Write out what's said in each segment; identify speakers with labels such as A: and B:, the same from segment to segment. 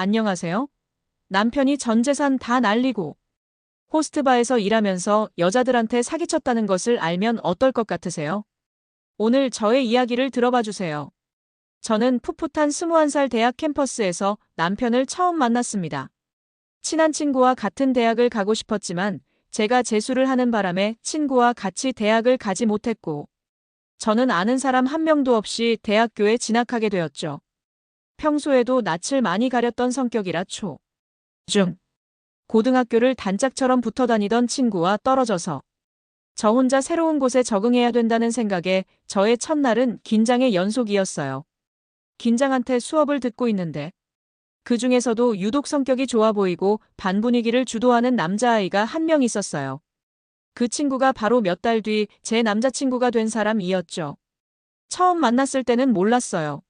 A: 안녕하세요. 남편이 전 재산 다 날리고 호스트바에서 일하면서 여자들한테 사기쳤다는 것을 알면 어떨 것 같으세요? 오늘 저의 이야기를 들어봐 주세요. 저는 풋풋한 21살 대학 캠퍼스에서 남편을 처음 만났습니다. 친한 친구와 같은 대학을 가고 싶었지만 제가 재수를 하는 바람에 친구와 같이 대학을 가지 못했고 저는 아는 사람 한 명도 없이 대학교에 진학하게 되었죠. 평소에도 낯을 많이 가렸던 성격이라 중, 고등학교를 단짝처럼 붙어 다니던 친구와 떨어져서 저 혼자 새로운 곳에 적응해야 된다는 생각에 저의 첫날은 긴장의 연속이었어요. 긴장한테 수업을 듣고 있는데 그 중에서도 유독 성격이 좋아 보이고 반 분위기를 주도하는 남자아이가 한 명 있었어요. 그 친구가 바로 몇 달 뒤 제 남자친구가 된 사람이었죠. 처음 만났을 때는 몰랐어요.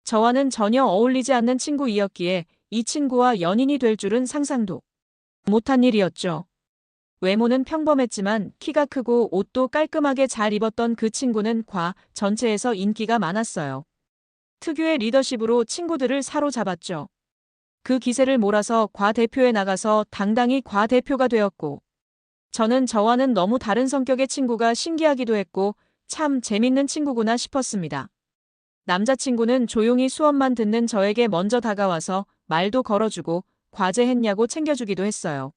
A: 저와는 전혀 어울리지 않는 친구이었기에 이 친구와 연인이 될 줄은 상상도 못한 일이었죠. 외모는 평범했지만 키가 크고 옷도 깔끔하게 잘 입었던 그 친구는 과 전체에서 인기가 많았어요. 특유의 리더십으로 친구들을 사로잡았죠. 그 기세를 몰아서 과 대표에 나가서 당당히 과 대표가 되었고, 저는 저와는 너무 다른 성격의 친구가 신기하기도 했고, 참 재밌는 친구구나 싶었습니다. 남자친구는 조용히 수업만 듣는 저에게 먼저 다가와서 말도 걸어주고 과제 했냐고 챙겨주기도 했어요.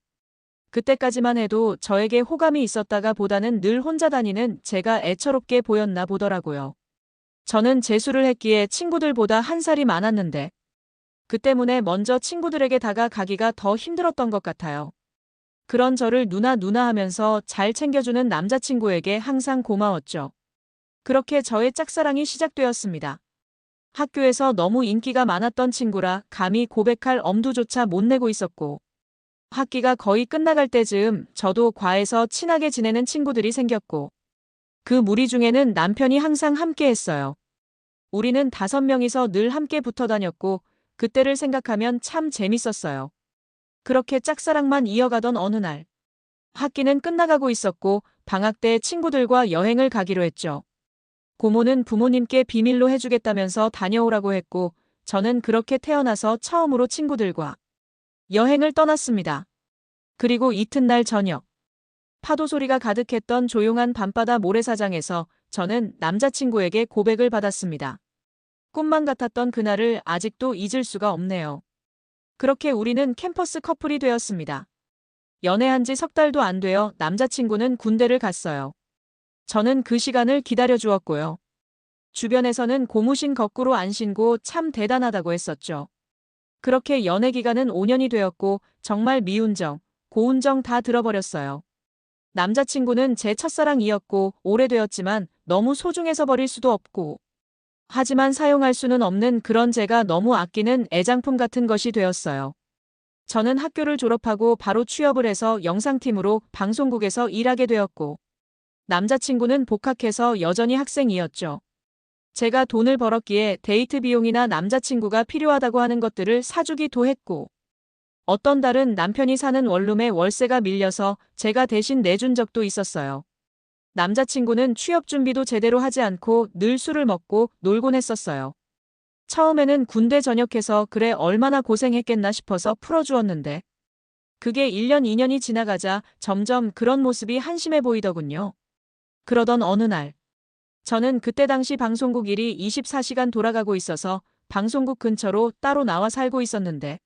A: 그때까지만 해도 저에게 호감이 있었다가 보다는 늘 혼자 다니는 제가 애처롭게 보였나 보더라고요. 저는 재수를 했기에 친구들보다 한 살이 많았는데 그 때문에 먼저 친구들에게 다가가기가 더 힘들었던 것 같아요. 그런 저를 누나 하면서 잘 챙겨주는 남자친구에게 항상 고마웠죠. 그렇게 저의 짝사랑이 시작되었습니다. 학교에서 너무 인기가 많았던 친구라 감히 고백할 엄두조차 못 내고 있었고, 학기가 거의 끝나갈 때즈음 저도 과에서 친하게 지내는 친구들이 생겼고, 그 무리 중에는 남편이 항상 함께 했어요. 우리는 5명이서 늘 함께 붙어 다녔고, 그때를 생각하면 참 재밌었어요. 그렇게 짝사랑만 이어가던 어느 날, 학기는 끝나가고 있었고, 방학 때 친구들과 여행을 가기로 했죠. 고모는 부모님께 비밀로 해주겠다면서 다녀오라고 했고, 저는 그렇게 태어나서 처음으로 친구들과 여행을 떠났습니다. 그리고 이튿날 저녁, 파도 소리가 가득했던 조용한 밤바다 모래사장에서 저는 남자친구에게 고백을 받았습니다. 꿈만 같았던 그날을 아직도 잊을 수가 없네요. 그렇게 우리는 캠퍼스 커플이 되었습니다. 연애한 지 3달도 안 되어 남자친구는 군대를 갔어요. 저는 그 시간을 기다려 주었고요. 주변에서는 고무신 거꾸로 안 신고 참 대단하다고 했었죠. 그렇게 연애 기간은 5년이 되었고 정말 미운정, 고운정 다 들어버렸어요. 남자친구는 제 첫사랑이었고 오래되었지만 너무 소중해서 버릴 수도 없고 하지만 사용할 수는 없는 그런 제가 너무 아끼는 애장품 같은 것이 되었어요. 저는 학교를 졸업하고 바로 취업을 해서 영상팀으로 방송국에서 일하게 되었고 남자친구는 복학해서 여전히 학생이었죠. 제가 돈을 벌었기에 데이트 비용이나 남자친구가 필요하다고 하는 것들을 사주기도 했고 어떤 달은 남편이 사는 원룸에 월세가 밀려서 제가 대신 내준 적도 있었어요. 남자친구는 취업 준비도 제대로 하지 않고 늘 술을 먹고 놀곤 했었어요. 처음에는 군대 전역해서 그래 얼마나 고생했겠나 싶어서 풀어주었는데 그게 1년 2년이 지나가자 점점 그런 모습이 한심해 보이더군요. 그러던 어느 날 저는 그때 당시 방송국 일이 24시간 돌아가고 있어서 방송국 근처로 따로 나와 살고 있었는데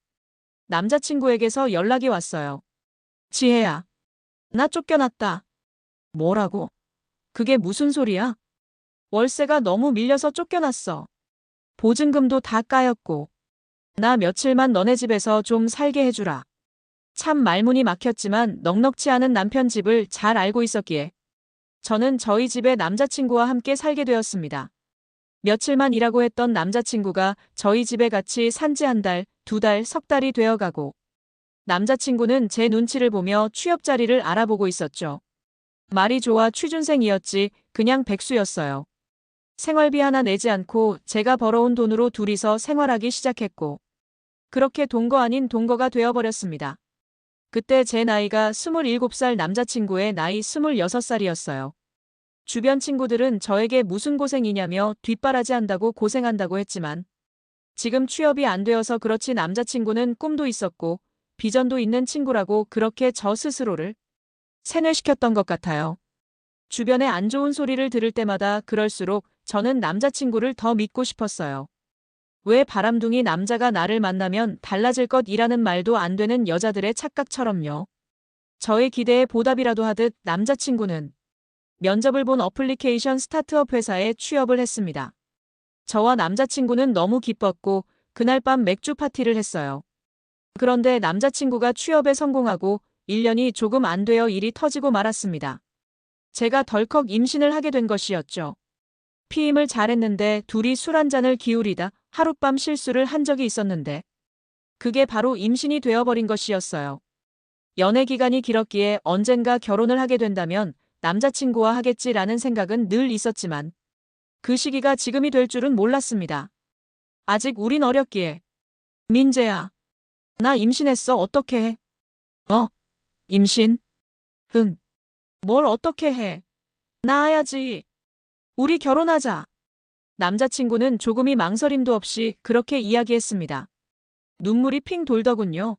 A: 남자친구에게서 연락이 왔어요. 지혜야, 나 쫓겨났다. 뭐라고? 그게 무슨 소리야? 월세가 너무 밀려서 쫓겨났어. 보증금도 다 까였고. 나 며칠만 너네 집에서 좀 살게 해주라. 참 말문이 막혔지만 넉넉치 않은 남편 집을 잘 알고 있었기에 저는 저희 집에 남자친구와 함께 살게 되었습니다. 며칠만 일하고 했던 남자친구가 저희 집에 같이 산지 1달, 2달, 3달이 되어가고 남자친구는 제 눈치를 보며 취업 자리를 알아보고 있었죠. 말이 좋아 취준생이었지 그냥 백수였어요. 생활비 하나 내지 않고 제가 벌어온 돈으로 둘이서 생활하기 시작했고 그렇게 동거 아닌 동거가 되어버렸습니다. 그때 제 나이가 27살 남자친구의 나이 26살이었어요. 주변 친구들은 저에게 무슨 고생이냐며 뒷바라지 한다고 고생한다고 했지만 지금 취업이 안 되어서 그렇지 남자친구는 꿈도 있었고 비전도 있는 친구라고 그렇게 저 스스로를 세뇌시켰던 것 같아요. 주변에 안 좋은 소리를 들을 때마다 그럴수록 저는 남자친구를 더 믿고 싶었어요. 왜 바람둥이 남자가 나를 만나면 달라질 것이라는 말도 안 되는 여자들의 착각처럼요. 저의 기대에 보답이라도 하듯 남자친구는 면접을 본 어플리케이션 스타트업 회사에 취업을 했습니다. 저와 남자친구는 너무 기뻤고 그날 밤 맥주 파티를 했어요. 그런데 남자친구가 취업에 성공하고 1년이 조금 안 되어 일이 터지고 말았습니다. 제가 덜컥 임신을 하게 된 것이었죠. 피임을 잘했는데 둘이 술 한 잔을 기울이다 하룻밤 실수를 한 적이 있었는데 그게 바로 임신이 되어버린 것이었어요. 연애 기간이 길었기에 언젠가 결혼을 하게 된다면 남자친구와 하겠지라는 생각은 늘 있었지만 그 시기가 지금이 될 줄은 몰랐습니다. 아직 우린 어렸기에. 민재야, 나 임신했어. 어떻게 해? 임신? 응. 뭘 어떻게 해? 낳아야지. 우리 결혼하자. 남자친구는 조금의 망설임도 없이 그렇게 이야기했습니다. 눈물이 핑 돌더군요.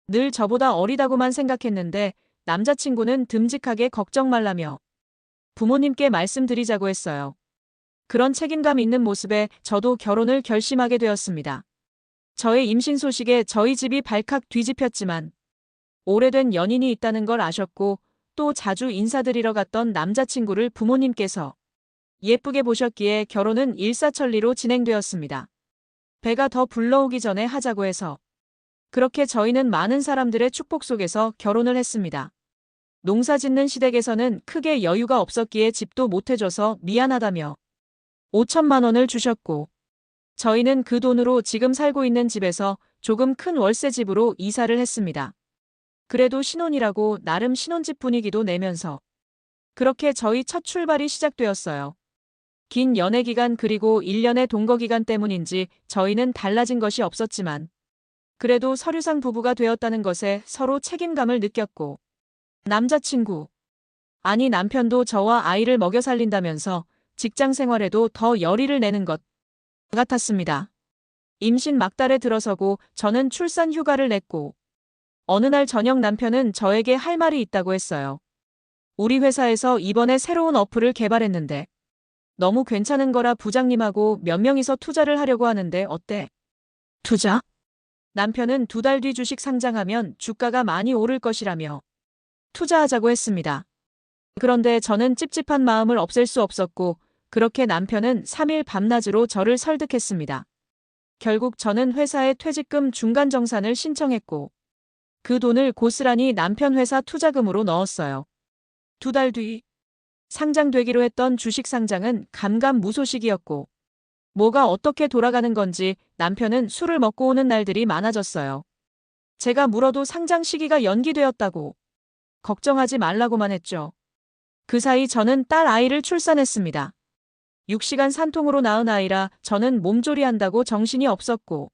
A: 늘 저보다 어리다고만 생각했는데 남자친구는 듬직하게 걱정 말라며 부모님께 말씀드리자고 했어요. 그런 책임감 있는 모습에 저도 결혼을 결심하게 되었습니다. 저의 임신 소식에 저희 집이 발칵 뒤집혔지만 오래된 연인이 있다는 걸 아셨고 또 자주 인사드리러 갔던 남자친구를 부모님께서 예쁘게 보셨기에 결혼은 일사천리로 진행되었습니다. 배가 더 불러오기 전에 하자고 해서 그렇게 저희는 많은 사람들의 축복 속에서 결혼을 했습니다. 농사 짓는 시댁에서는 크게 여유가 없었기에 집도 못 해줘서 미안하다며 5천만 원을 주셨고 저희는 그 돈으로 지금 살고 있는 집에서 조금 큰 월세 집으로 이사를 했습니다. 그래도 신혼이라고 나름 신혼집 분위기도 내면서 그렇게 저희 첫 출발이 시작되었어요. 긴 연애 기간 그리고 1년의 동거 기간 때문인지 저희는 달라진 것이 없었지만 그래도 서류상 부부가 되었다는 것에 서로 책임감을 느꼈고 남자친구, 아니 남편도 저와 아이를 먹여 살린다면서 직장 생활에도 더 열의를 내는 것 같았습니다. 임신 막달에 들어서고 저는 출산 휴가를 냈고 어느 날 저녁 남편은 저에게 할 말이 있다고 했어요. 우리 회사에서 이번에 새로운 어플을 개발했는데 너무 괜찮은 거라 부장님하고 몇 명이서 투자를 하려고 하는데 어때? 투자? 남편은 2달 뒤 주식 상장하면 주가가 많이 오를 것이라며 투자하자고 했습니다. 그런데 저는 찝찝한 마음을 없앨 수 없었고 그렇게 남편은 3일 밤낮으로 저를 설득했습니다. 결국 저는 회사에 퇴직금 중간정산을 신청했고 그 돈을 고스란히 남편 회사 투자금으로 넣었어요. 2달 뒤 상장되기로 했던 주식 상장은 감감무소식이었고 뭐가 어떻게 돌아가는 건지 남편은 술을 먹고 오는 날들이 많아졌어요. 제가 물어도 상장 시기가 연기되었다고 걱정하지 말라고만 했죠. 그 사이 저는 딸 아이를 출산했습니다. 6시간 산통으로 낳은 아이라 저는 몸조리한다고 정신이 없었고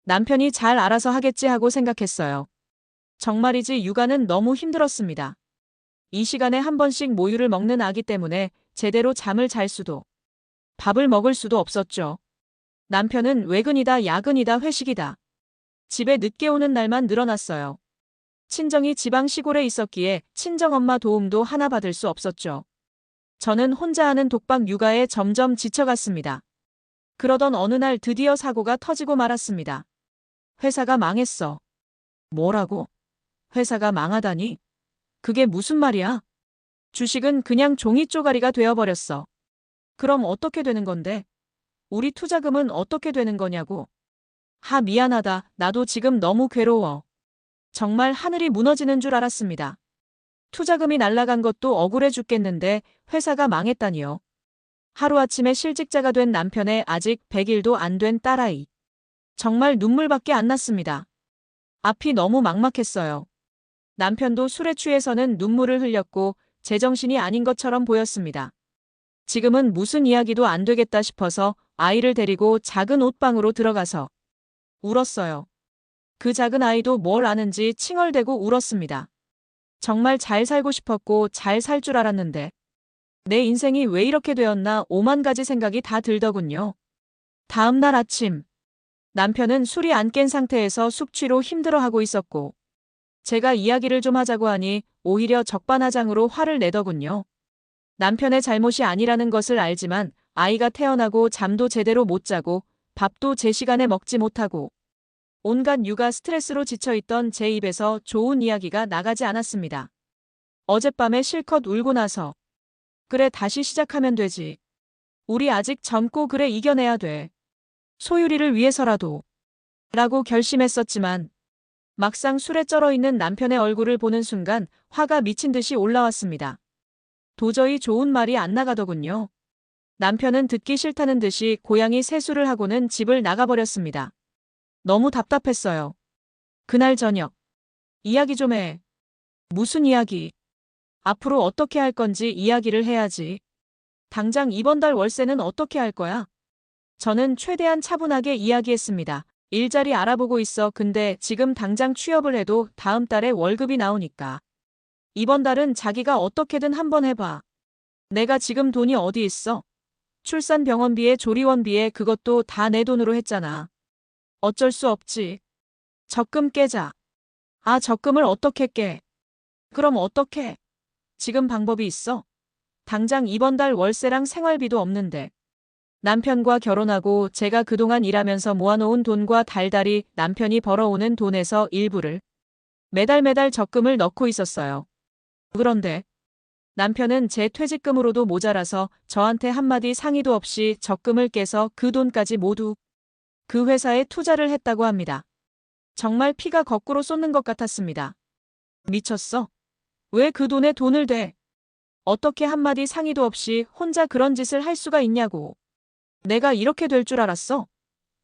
A: 남편이 잘 알아서 하겠지 하고 생각했어요. 정말이지 육아는 너무 힘들었습니다. 이 시간에 한 번씩 모유를 먹는 아기 때문에 제대로 잠을 잘 수도 밥을 먹을 수도 없었죠. 남편은 외근이다 야근이다 회식이다. 집에 늦게 오는 날만 늘어났어요. 친정이 지방 시골에 있었기에 친정엄마 도움도 하나 받을 수 없었죠. 저는 혼자 하는 독박 육아에 점점 지쳐갔습니다. 그러던 어느 날 드디어 사고가 터지고 말았습니다. 회사가 망했어. 뭐라고? 회사가 망하다니? 그게 무슨 말이야? 주식은 그냥 종이 쪼가리가 되어버렸어. 그럼 어떻게 되는 건데? 우리 투자금은 어떻게 되는 거냐고. 미안하다. 나도 지금 너무 괴로워. 정말 하늘이 무너지는 줄 알았습니다. 투자금이 날아간 것도 억울해 죽겠는데 회사가 망했다니요. 하루아침에 실직자가 된 남편의 아직 100일도 안 된 딸아이. 정말 눈물밖에 안 났습니다. 앞이 너무 막막했어요. 남편도 술에 취해서는 눈물을 흘렸고 제정신이 아닌 것처럼 보였습니다. 지금은 무슨 이야기도 안 되겠다 싶어서 아이를 데리고 작은 옷방으로 들어가서 울었어요. 그 작은 아이도 뭘 아는지 칭얼대고 울었습니다. 정말 잘 살고 싶었고 잘 살 줄 알았는데 내 인생이 왜 이렇게 되었나 5만 가지 생각이 다 들더군요. 다음 날 아침 남편은 술이 안 깬 상태에서 숙취로 힘들어하고 있었고, 제가 이야기를 좀 하자고 하니 오히려 적반하장으로 화를 내더군요. 남편의 잘못이 아니라는 것을 알지만 아이가 태어나고 잠도 제대로 못 자고 밥도 제 시간에 먹지 못하고 온갖 육아 스트레스로 지쳐있던 제 입에서 좋은 이야기가 나가지 않았습니다. 어젯밤에 실컷 울고 나서 그래 다시 시작하면 되지. 우리 아직 젊고 그래 이겨내야 돼. 소율이를 위해서라도 라고 결심했었지만 막상 술에 쩔어있는 남편의 얼굴을 보는 순간 화가 미친 듯이 올라왔습니다. 도저히 좋은 말이 안 나가더군요. 남편은 듣기 싫다는 듯이 고양이 세수를 하고는 집을 나가버렸습니다. 너무 답답했어요. 그날 저녁. 이야기 좀 해. 무슨 이야기? 앞으로 어떻게 할 건지 이야기를 해야지. 당장 이번 달 월세는 어떻게 할 거야? 저는 최대한 차분하게 이야기했습니다. 일자리 알아보고 있어. 근데 지금 당장 취업을 해도 다음 달에 월급이 나오니까. 이번 달은 자기가 어떻게든 한번 해봐. 내가 지금 돈이 어디 있어? 출산 병원비에 조리원비에 그것도 다 내 돈으로 했잖아. 어쩔 수 없지. 적금 깨자. 아, 적금을 어떻게 깨? 그럼 어떻게? 지금 방법이 있어? 당장 이번 달 월세랑 생활비도 없는데. 남편과 결혼하고 제가 그동안 일하면서 모아놓은 돈과 달달이 남편이 벌어오는 돈에서 일부를 매달 적금을 넣고 있었어요. 그런데 남편은 제 퇴직금으로도 모자라서 저한테 한마디 상의도 없이 적금을 깨서 그 돈까지 모두 그 회사에 투자를 했다고 합니다. 정말 피가 거꾸로 쏟는 것 같았습니다. 미쳤어? 왜 그 돈에 돈을 대? 어떻게 한마디 상의도 없이 혼자 그런 짓을 할 수가 있냐고. 내가 이렇게 될 줄 알았어?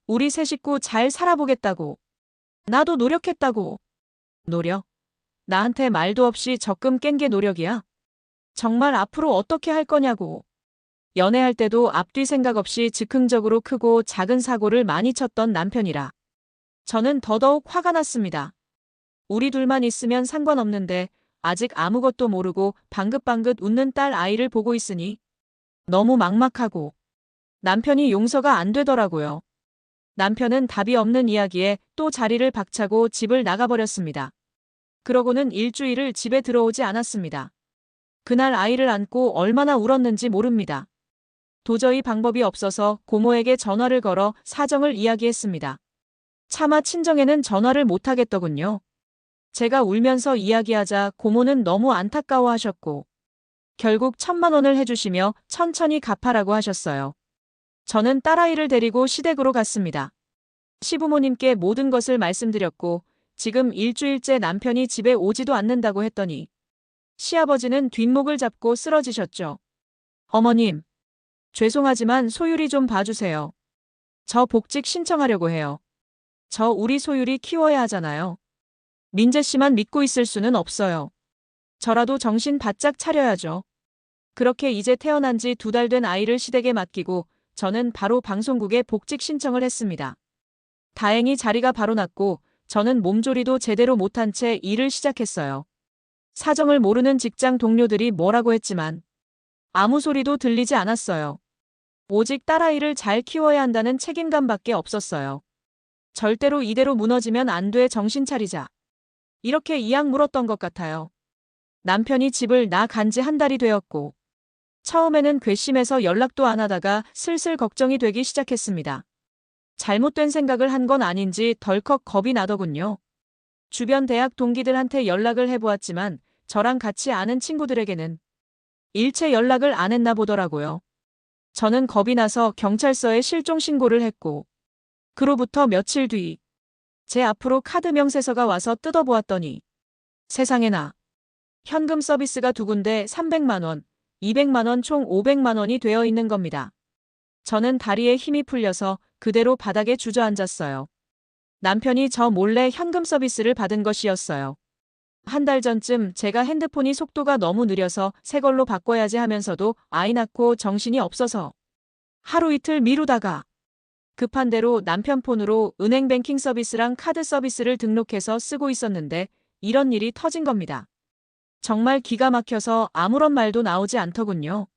A: 우리 세 식구 잘 살아보겠다고. 나도 노력했다고. 노력? 나한테 말도 없이 적금 깬 게 노력이야? 정말 앞으로 어떻게 할 거냐고. 연애할 때도 앞뒤 생각 없이 즉흥적으로 크고 작은 사고를 많이 쳤던 남편이라. 저는 더더욱 화가 났습니다. 우리 둘만 있으면 상관없는데 아직 아무것도 모르고 방긋방긋 웃는 딸 아이를 보고 있으니 너무 막막하고 남편이 용서가 안 되더라고요. 남편은 답이 없는 이야기에 또 자리를 박차고 집을 나가버렸습니다. 그러고는 일주일을 집에 들어오지 않았습니다. 그날 아이를 안고 얼마나 울었는지 모릅니다. 도저히 방법이 없어서 고모에게 전화를 걸어 사정을 이야기했습니다. 차마 친정에는 전화를 못하겠더군요. 제가 울면서 이야기하자 고모는 너무 안타까워하셨고 결국 1,000만 원을 해주시며 천천히 갚아라고 하셨어요. 저는 딸아이를 데리고 시댁으로 갔습니다. 시부모님께 모든 것을 말씀드렸고 지금 일주일째 남편이 집에 오지도 않는다고 했더니 시아버지는 뒷목을 잡고 쓰러지셨죠. 어머님, 죄송하지만 소율이 좀 봐주세요. 저 복직 신청하려고 해요. 저 우리 소율이 키워야 하잖아요. 민재 씨만 믿고 있을 수는 없어요. 저라도 정신 바짝 차려야죠. 그렇게 이제 태어난 지 2달 된 아이를 시댁에 맡기고 저는 바로 방송국에 복직 신청을 했습니다. 다행히 자리가 바로 났고 저는 몸조리도 제대로 못한 채 일을 시작했어요. 사정을 모르는 직장 동료들이 뭐라고 했지만 아무 소리도 들리지 않았어요. 오직 딸아이를 잘 키워야 한다는 책임감밖에 없었어요. 절대로 이대로 무너지면 안 돼. 정신 차리자. 이렇게 이악 물었던 것 같아요. 남편이 집을 나간 지 1달이 되었고 처음에는 괘씸해서 연락도 안 하다가 슬슬 걱정이 되기 시작했습니다. 잘못된 생각을 한 건 아닌지 덜컥 겁이 나더군요. 주변 대학 동기들한테 연락을 해보았지만 저랑 같이 아는 친구들에게는 일체 연락을 안 했나 보더라고요. 저는 겁이 나서 경찰서에 실종 신고를 했고 그로부터 며칠 뒤 제 앞으로 카드 명세서가 와서 뜯어보았더니 세상에나 현금 서비스가 2군데 300만 원, 200만 원 총 500만 원이 되어 있는 겁니다. 저는 다리에 힘이 풀려서 그대로 바닥에 주저앉았어요. 남편이 저 몰래 현금 서비스를 받은 것이었어요. 1달 전쯤 제가 핸드폰이 속도가 너무 느려서 새 걸로 바꿔야지 하면서도 아이 낳고 정신이 없어서 하루 이틀 미루다가 급한 대로 남편 폰으로 은행 뱅킹 서비스랑 카드 서비스를 등록해서 쓰고 있었는데 이런 일이 터진 겁니다. 정말 기가 막혀서 아무런 말도 나오지 않더군요.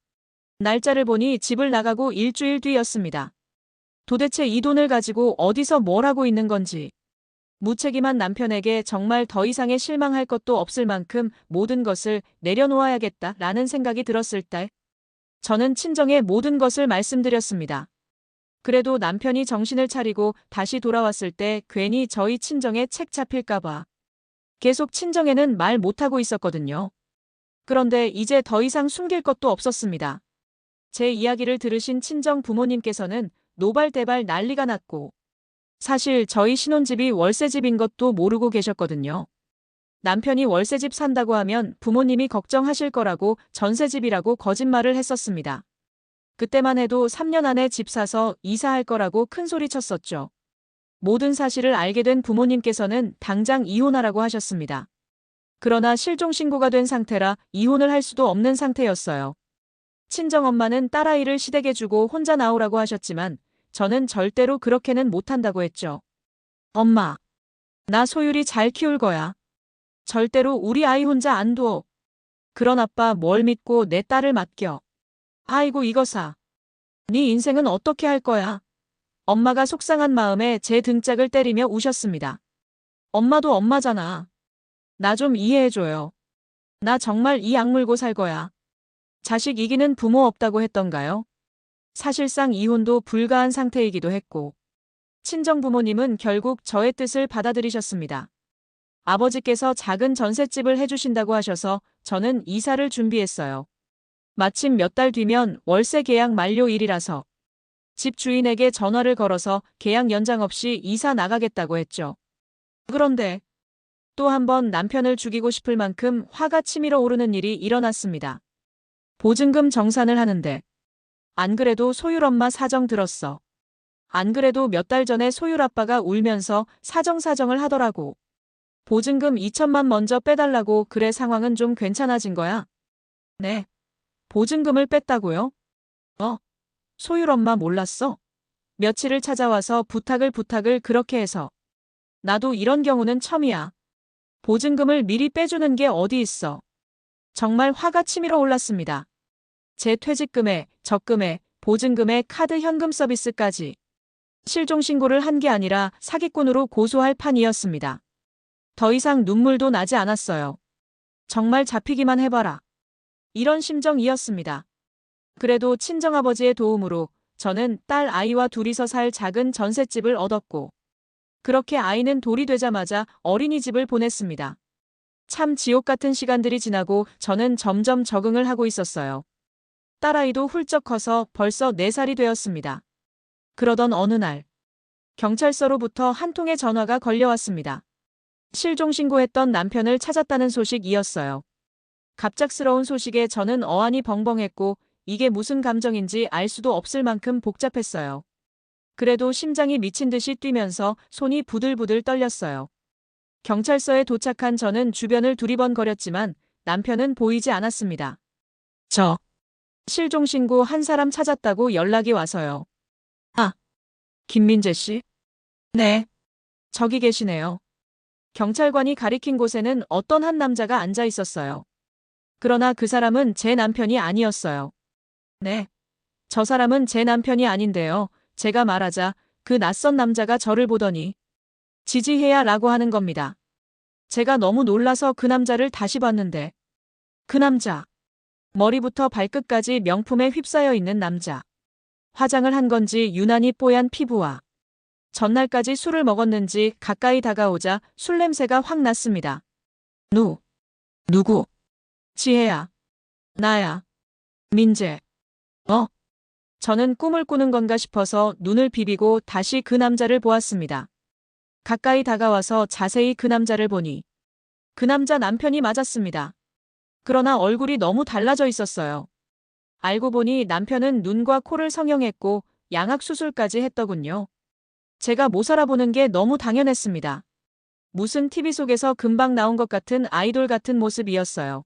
A: 날짜를 보니 집을 나가고 일주일 뒤였습니다. 도대체 이 돈을 가지고 어디서 뭘 하고 있는 건지. 무책임한 남편에게 정말 더 이상의 실망할 것도 없을 만큼 모든 것을 내려놓아야겠다라는 생각이 들었을 때 저는 친정에 모든 것을 말씀드렸습니다. 그래도 남편이 정신을 차리고 다시 돌아왔을 때 괜히 저희 친정에 책 잡힐까봐 계속 친정에는 말 못하고 있었거든요. 그런데 이제 더 이상 숨길 것도 없었습니다. 제 이야기를 들으신 친정 부모님께서는 노발대발 난리가 났고 사실 저희 신혼집이 월세집인 것도 모르고 계셨거든요. 남편이 월세집 산다고 하면 부모님이 걱정하실 거라고 전세집이라고 거짓말을 했었습니다. 그때만 해도 3년 안에 집 사서 이사할 거라고 큰 소리 쳤었죠. 모든 사실을 알게 된 부모님께서는 당장 이혼하라고 하셨습니다. 그러나 실종신고가 된 상태라 이혼을 할 수도 없는 상태였어요. 친정엄마는 딸아이를 시댁에 주고 혼자 나오라고 하셨지만 저는 절대로 그렇게는 못한다고 했죠. 엄마, 나 소율이 잘 키울 거야. 절대로 우리 아이 혼자 안 둬. 그런 아빠 뭘 믿고 내 딸을 맡겨. 아이고 이거사. 네 인생은 어떻게 할 거야? 엄마가 속상한 마음에 제 등짝을 때리며 우셨습니다. 엄마도 엄마잖아. 나 좀 이해해줘요. 나 정말 이 악물고 살 거야. 자식 이기는 부모 없다고 했던가요? 사실상 이혼도 불가한 상태이기도 했고 친정 부모님은 결국 저의 뜻을 받아들이셨습니다. 아버지께서 작은 전셋집을 해주신다고 하셔서 저는 이사를 준비했어요. 마침 몇 달 뒤면 월세 계약 만료일이라서 집 주인에게 전화를 걸어서 계약 연장 없이 이사 나가겠다고 했죠. 그런데 또 한 번 남편을 죽이고 싶을 만큼 화가 치밀어 오르는 일이 일어났습니다. 보증금 정산을 하는데 안 그래도 소율 엄마 사정 들었어. 안 그래도 몇 달 전에 소율 아빠가 울면서 사정을 하더라고. 보증금 2천만 먼저 빼달라고. 그래 상황은 좀 괜찮아진 거야? 네. 보증금을 뺐다고요? 소율 엄마 몰랐어? 며칠을 찾아와서 부탁을 그렇게 해서. 나도 이런 경우는 처음이야. 보증금을 미리 빼주는 게 어디 있어. 정말 화가 치밀어 올랐습니다. 제 퇴직금에, 적금에, 보증금에 카드 현금 서비스까지. 실종신고를 한 게 아니라 사기꾼으로 고소할 판이었습니다. 더 이상 눈물도 나지 않았어요. 정말 잡히기만 해봐라. 이런 심정이었습니다. 그래도 친정아버지의 도움으로 저는 딸 아이와 둘이서 살 작은 전셋집을 얻었고 그렇게 아이는 돌이 되자마자 어린이집을 보냈습니다. 참 지옥 같은 시간들이 지나고 저는 점점 적응을 하고 있었어요. 딸아이도 훌쩍 커서 벌써 4살이 되었습니다. 그러던 어느 날 경찰서로부터 한 통의 전화가 걸려왔습니다. 실종신고했던 남편을 찾았다는 소식이었어요. 갑작스러운 소식에 저는 어안이 벙벙했고 이게 무슨 감정인지 알 수도 없을 만큼 복잡했어요. 그래도 심장이 미친 듯이 뛰면서 손이 부들부들 떨렸어요. 경찰서에 도착한 저는 주변을 두리번거렸지만 남편은 보이지 않았습니다. 실종신고 한 사람 찾았다고 연락이 와서요. 아, 김민재 씨? 네. 저기 계시네요. 경찰관이 가리킨 곳에는 어떤 한 남자가 앉아 있었어요. 그러나 그 사람은 제 남편이 아니었어요. 네. 저 사람은 제 남편이 아닌데요. 제가 말하자 그 낯선 남자가 저를 보더니 지지해야 라고 하는 겁니다. 제가 너무 놀라서 그 남자를 다시 봤는데 그 남자. 머리부터 발끝까지 명품에 휩싸여 있는 남자. 화장을 한 건지 유난히 뽀얀 피부와 전날까지 술을 먹었는지 가까이 다가오자 술 냄새가 확 났습니다. 누구? 지혜야. 나야. 민재. 저는 꿈을 꾸는 건가 싶어서 눈을 비비고 다시 그 남자를 보았습니다. 가까이 다가와서 자세히 그 남자를 보니 그 남자 남편이 맞았습니다. 그러나 얼굴이 너무 달라져 있었어요. 알고 보니 남편은 눈과 코를 성형했고 양악수술까지 했더군요. 제가 못 살아보는 게 너무 당연했습니다. 무슨 TV 속에서 금방 나온 것 같은 아이돌 같은 모습이었어요.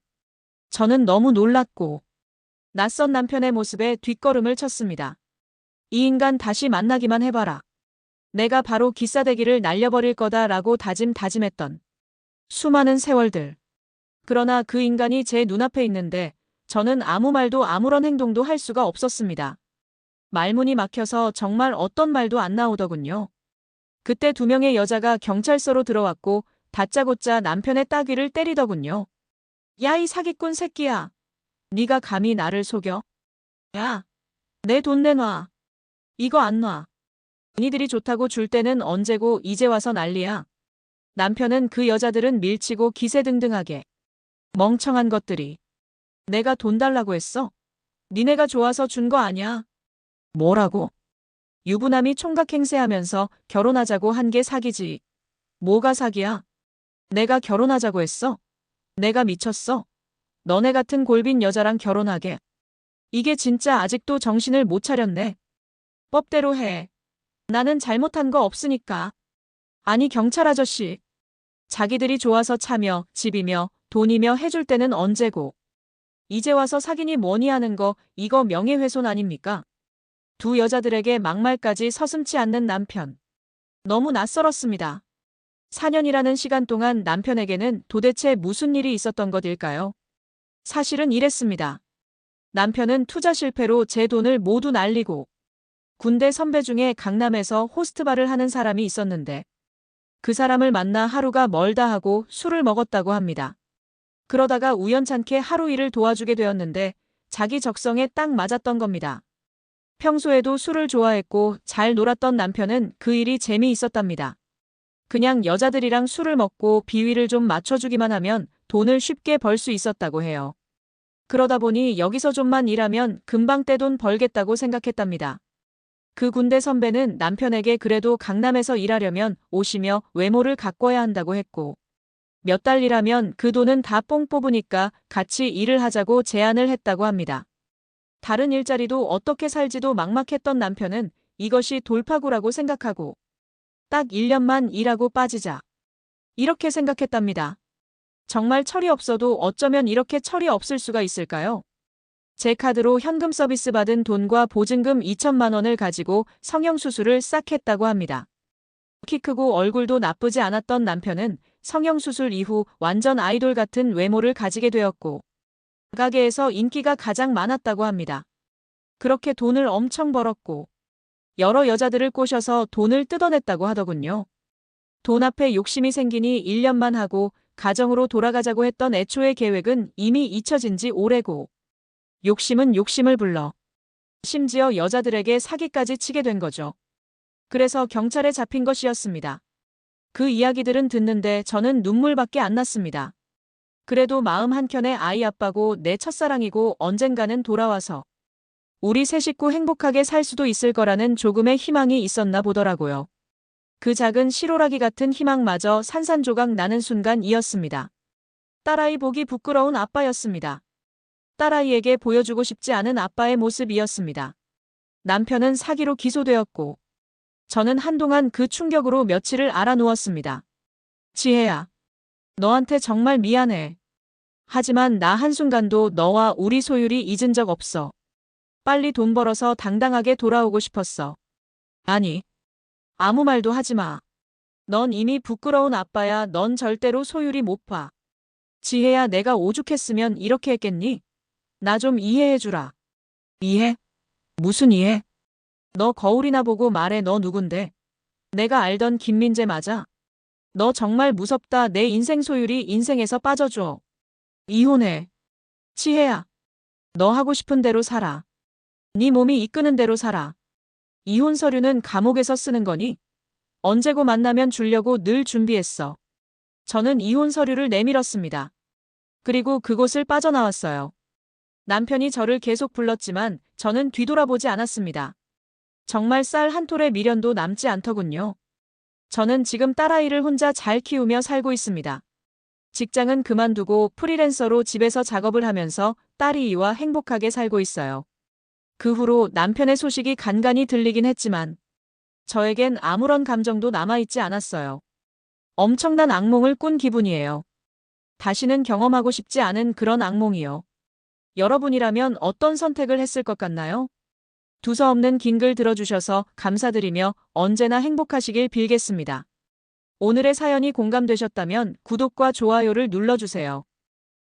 A: 저는 너무 놀랐고 낯선 남편의 모습에 뒷걸음을 쳤습니다. 이 인간 다시 만나기만 해봐라. 내가 바로 기싸대기를 날려버릴 거다라고 다짐했던 수많은 세월들. 그러나 그 인간이 제 눈앞에 있는데 저는 아무 말도 아무런 행동도 할 수가 없었습니다. 말문이 막혀서 정말 어떤 말도 안 나오더군요. 그때 두 명의 여자가 경찰서로 들어왔고 다짜고짜 남편의 따귀를 때리더군요. 야, 이 사기꾼 새끼야. 네가 감히 나를 속여? 야, 내 돈 내놔. 이거 안 놔. 니들이 좋다고 줄 때는 언제고 이제 와서 난리야. 남편은 그 여자들은 밀치고 기세등등하게. 멍청한 것들이. 내가 돈 달라고 했어? 니네가 좋아서 준 거 아냐? 뭐라고? 유부남이 총각행세하면서 결혼하자고 한 게 사기지. 뭐가 사기야? 내가 결혼하자고 했어? 내가 미쳤어? 너네 같은 골빈 여자랑 결혼하게. 이게 진짜 아직도 정신을 못 차렸네. 법대로 해. 나는 잘못한 거 없으니까. 아니 경찰 아저씨. 자기들이 좋아서 차며 집이며 돈이며 해줄 때는 언제고. 이제 와서 사기니 뭐니 하는 거 이거 명예훼손 아닙니까? 두 여자들에게 막말까지 서슴지 않는 남편. 너무 낯설었습니다. 4년이라는 시간 동안 남편에게는 도대체 무슨 일이 있었던 것일까요? 사실은 이랬습니다. 남편은 투자 실패로 제 돈을 모두 날리고 군대 선배 중에 강남에서 호스트바를 하는 사람이 있었는데 그 사람을 만나 하루가 멀다 하고 술을 먹었다고 합니다. 그러다가 우연찮게 하루 일을 도와주게 되었는데 자기 적성에 딱 맞았던 겁니다. 평소에도 술을 좋아했고 잘 놀았던 남편은 그 일이 재미있었답니다. 그냥 여자들이랑 술을 먹고 비위를 좀 맞춰주기만 하면 돈을 쉽게 벌 수 있었다고 해요. 그러다 보니 여기서 좀만 일하면 금방 떼돈 벌겠다고 생각했답니다. 그 군대 선배는 남편에게 그래도 강남에서 일하려면 옷이며 외모를 가꿔야 한다고 했고 몇 달 일하면 그 돈은 다 뽕 뽑으니까 같이 일을 하자고 제안을 했다고 합니다. 다른 일자리도 어떻게 살지도 막막했던 남편은 이것이 돌파구라고 생각하고 딱 1년만 일하고 빠지자. 이렇게 생각했답니다. 정말 철이 없어도 어쩌면 이렇게 철이 없을 수가 있을까요? 제 카드로 현금 서비스 받은 돈과 보증금 2천만 원을 가지고 성형수술을 싹 했다고 합니다. 키 크고 얼굴도 나쁘지 않았던 남편은 성형수술 이후 완전 아이돌 같은 외모를 가지게 되었고 가게에서 인기가 가장 많았다고 합니다. 그렇게 돈을 엄청 벌었고 여러 여자들을 꼬셔서 돈을 뜯어냈다고 하더군요. 돈 앞에 욕심이 생기니 1년만 하고 가정으로 돌아가자고 했던 애초의 계획은 이미 잊혀진 지 오래고 욕심은 욕심을 불러 심지어 여자들에게 사기까지 치게 된 거죠. 그래서 경찰에 잡힌 것이었습니다. 그 이야기들은 듣는데 저는 눈물밖에 안 났습니다. 그래도 마음 한켠에 아이 아빠고 내 첫사랑이고 언젠가는 돌아와서 우리 세 식구 행복하게 살 수도 있을 거라는 조금의 희망이 있었나 보더라고요. 그 작은 실오라기 같은 희망마저 산산조각 나는 순간이었습니다. 딸아이 보기 부끄러운 아빠였습니다. 딸아이에게 보여주고 싶지 않은 아빠의 모습이었습니다. 남편은 사기로 기소되었고 저는 한동안 그 충격으로 며칠을 앓아누웠습니다. 지혜야, 너한테 정말 미안해. 하지만 나 한순간도 너와 우리 소율이 잊은 적 없어. 빨리 돈 벌어서 당당하게 돌아오고 싶었어. 아니, 아무 말도 하지 마. 넌 이미 부끄러운 아빠야. 넌 절대로 소율이 못 봐. 지혜야, 내가 오죽했으면 이렇게 했겠니? 나 좀 이해해주라. 이해? 무슨 이해? 너 거울이나 보고 말해. 너 누군데? 내가 알던 김민재 맞아? 너 정말 무섭다. 내 인생 소율이 인생에서 빠져줘. 이혼해. 지혜야, 너 하고 싶은 대로 살아. 네 몸이 이끄는 대로 살아. 이혼 서류는 감옥에서 쓰는 거니? 언제고 만나면 주려고 늘 준비했어. 저는 이혼 서류를 내밀었습니다. 그리고 그곳을 빠져나왔어요. 남편이 저를 계속 불렀지만 저는 뒤돌아보지 않았습니다. 정말 쌀 한 톨의 미련도 남지 않더군요. 저는 지금 딸아이를 혼자 잘 키우며 살고 있습니다. 직장은 그만두고 프리랜서로 집에서 작업을 하면서 딸이와 행복하게 살고 있어요. 그 후로 남편의 소식이 간간히 들리긴 했지만 저에겐 아무런 감정도 남아있지 않았어요. 엄청난 악몽을 꾼 기분이에요. 다시는 경험하고 싶지 않은 그런 악몽이요. 여러분이라면 어떤 선택을 했을 것 같나요? 두서없는 긴 글 들어주셔서 감사드리며 언제나 행복하시길 빌겠습니다. 오늘의 사연이 공감되셨다면 구독과 좋아요를 눌러주세요.